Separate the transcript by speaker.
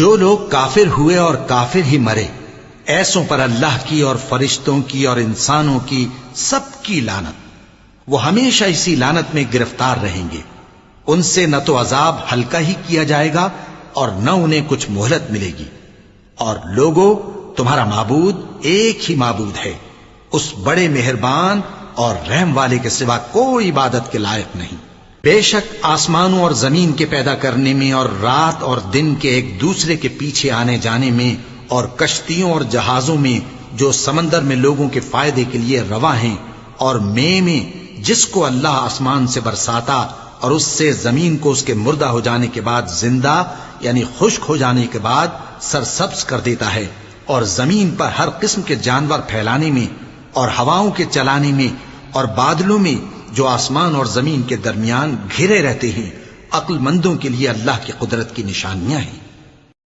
Speaker 1: جو لوگ کافر ہوئے اور کافر ہی مرے، ایسوں پر اللہ کی اور فرشتوں کی اور انسانوں کی سب کی لعنت، وہ ہمیشہ اسی لعنت میں گرفتار رہیں گے۔ ان سے نہ تو عذاب ہلکا ہی کیا جائے گا اور نہ انہیں کچھ مہلت ملے گی۔ اور لوگوں، تمہارا معبود ایک ہی معبود ہے، اس بڑے مہربان اور رحم والے کے سوا کوئی عبادت کے لائق نہیں۔ بے شک آسمانوں اور زمین کے پیدا کرنے میں اور رات اور دن کے ایک دوسرے کے پیچھے آنے جانے میں اور کشتیوں اور جہازوں میں جو سمندر میں لوگوں کے فائدے کے لیے رواں ہیں، اور میں جس کو اللہ آسمان سے برساتا اور اس سے زمین کو اس کے مردہ ہو جانے کے بعد زندہ یعنی خشک ہو جانے کے بعد سرسبز کر دیتا ہے، اور زمین پر ہر قسم کے جانور پھیلانے میں اور ہواؤں کے چلانے میں اور بادلوں میں جو آسمان اور زمین کے درمیان گھرے رہتے ہیں، عقل مندوں کے لیے اللہ کی قدرت کی نشانیاں ہیں۔